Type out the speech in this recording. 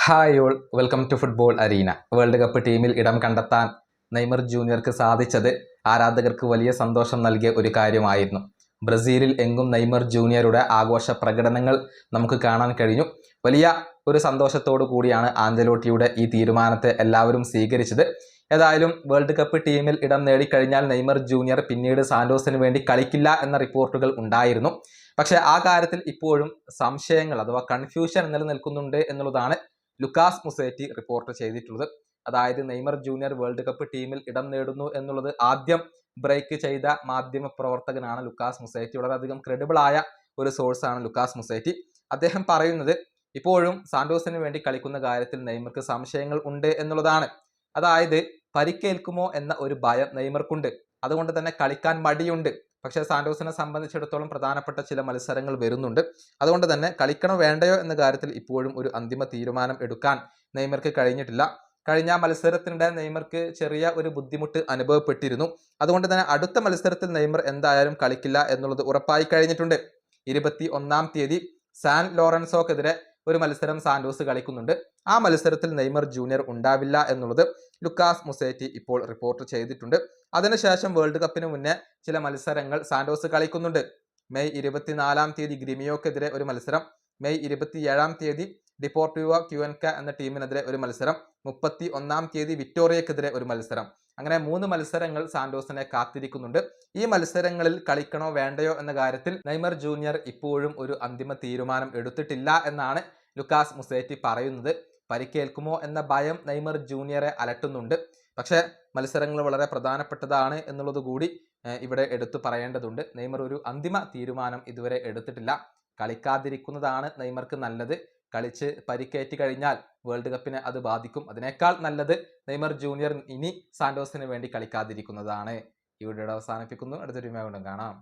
Hi all, welcome to football arena. World cup ടീമിൽ ഇടം കണ്ടെത്താൻ നെയ്മർ ജൂനിയർക്ക് സാധിച്ചത് ആരാധകർക്ക് വലിയ സന്തോഷം നൽകിയ ഒരു കാര്യമായിരുന്നു. ബ്രസീലിൽ എങ്ങും നെയ്മർ ജൂനിയറുടെ ആഘോഷ പ്രകടനങ്ങൾ നമുക്ക് കാണാൻ കഴിഞ്ഞു. വലിയ ഒരു സന്തോഷത്തോടു കൂടിയാണ് ആഞ്ചലോട്ടിയുടെ ഈ തീരുമാനത്തെ എല്ലാവരും സ്വീകരിച്ചത്. ഏതായാലും വേൾഡ് കപ്പ് ടീമിൽ ഇടം നേടിക്കഴിഞ്ഞാൽ നെയ്മർ ജൂനിയർ പിന്നീട് സാന്റോസിന് വേണ്ടി കളിക്കില്ല എന്ന റിപ്പോർട്ടുകൾ ഉണ്ടായിരുന്നു. പക്ഷേ ആ കാര്യത്തിൽ ഇപ്പോഴും സംശയങ്ങൾ അഥവാ കൺഫ്യൂഷൻ നിലനിൽക്കുന്നുണ്ട് എന്നുള്ളതാണ് ലുക്കാസ് മുസേറ്റി റിപ്പോർട്ട് ചെയ്തിട്ടുള്ളത്. അതായത് നെയ്മർ ജൂനിയർ വേൾഡ് കപ്പ് ടീമിൽ ഇടം നേടുന്നു എന്നുള്ളത് ആദ്യം ബ്രേക്ക് ചെയ്ത മാധ്യമ പ്രവർത്തകനാണ് ലുക്കാസ് മുസേറ്റി. വളരെയധികം ക്രെഡിബിൾ ആയ ഒരു സോഴ്സാണ് ലുക്കാസ് മുസേറ്റി. അദ്ദേഹം പറയുന്നത് ഇപ്പോഴും സാന്റോസിന് വേണ്ടി കളിക്കുന്ന കാര്യത്തിൽ നെയ്മർക്ക് സംശയങ്ങൾ ഉണ്ട് എന്നുള്ളതാണ്. അതായത് പരിക്കേൽക്കുമോ എന്ന ഒരു ഭയം നെയ്മർക്കുണ്ട്. അതുകൊണ്ട് തന്നെ കളിക്കാൻ മടിയുണ്ട്. പക്ഷേ സാന്റോസിനെ സംബന്ധിച്ചിടത്തോളം പ്രധാനപ്പെട്ട ചില മത്സരങ്ങൾ വരുന്നുണ്ട്. അതുകൊണ്ട് തന്നെ കളിക്കണോ വേണ്ടയോ എന്ന കാര്യത്തിൽ ഇപ്പോഴും ഒരു അന്തിമ തീരുമാനം എടുക്കാൻ നെയ്മർക്ക് കഴിഞ്ഞിട്ടില്ല. കഴിഞ്ഞ മത്സരത്തിനിടെ നെയ്മർക്ക് ചെറിയ ഒരു ബുദ്ധിമുട്ട് അനുഭവപ്പെട്ടിരുന്നു. അതുകൊണ്ട് തന്നെ അടുത്ത മത്സരത്തിൽ നെയ്മർ എന്തായാലും കളിക്കില്ല എന്നുള്ളത് ഉറപ്പായി കഴിഞ്ഞിട്ടുണ്ട്. 21-ാം തീയതി സാൻ ലോറൻസോക്കെതിരെ ഒരു മത്സരം സാന്റോസ് കളിക്കുന്നുണ്ട്. ആ മത്സരത്തിൽ നെയ്മർ ജൂനിയർ ഉണ്ടാവില്ല എന്നുള്ളത് ലുക്കാസ് മുസേറ്റി ഇപ്പോൾ റിപ്പോർട്ട് ചെയ്തിട്ടുണ്ട്. അതിനുശേഷം വേൾഡ് കപ്പിന് മുന്നേ ചില മത്സരങ്ങൾ സാന്റോസ് കളിക്കുന്നുണ്ട്. മെയ് 24-ാം തീയതി ഗ്രിമിയോക്കെതിരെ ഒരു മത്സരം, മെയ് 27-ാം തീയതി ഡിപ്പോർട്ടിവോ ക്യുവൻക എന്ന ടീമിനെതിരെ ഒരു മത്സരം, 31-ാം തീയതി വിക്ടോറിയക്കെതിരെ ഒരു മത്സരം. അങ്ങനെ 3 മത്സരങ്ങൾ സാന്റോസിനെ കാത്തിരിക്കുന്നുണ്ട്. ഈ മത്സരങ്ങളിൽ കളിക്കണോ വേണ്ടയോ എന്ന കാര്യത്തിൽ നെയ്മർ ജൂനിയർ ഇപ്പോഴും ഒരു അന്തിമ തീരുമാനം എടുത്തിട്ടില്ല എന്നാണ് ലുക്കാസ് മുസേറ്റി പറയുന്നത്. പരിക്കേൽക്കുമോ എന്ന ഭയം നെയ്മർ ജൂനിയറെ അലട്ടുന്നുണ്ട്. പക്ഷേ മത്സരങ്ങൾ വളരെ പ്രധാനപ്പെട്ടതാണ് എന്നുള്ളത് കൂടി ഇവിടെ എടുത്തു പറയേണ്ടതുണ്ട്. നെയ്മർ ഒരു അന്തിമ തീരുമാനം ഇതുവരെ എടുത്തിട്ടില്ല. കളിക്കാതിരിക്കുന്നതാണ് നെയ്മർക്ക് നല്ലത്. കളിച്ച് പരിക്കേറ്റ് കഴിഞ്ഞാൽ വേൾഡ് കപ്പിനെ അത് ബാധിക്കും. അതിനേക്കാൾ നല്ലത് നെയ്മർ ജൂനിയർ ഇനി സാന്റോസിന് വേണ്ടി കളിക്കാതിരിക്കുന്നതാണ്. ഈ വീഡിയോ അവസാനിപ്പിക്കുന്നു. അടുത്തൊരു വീഡിയോ കാണാം.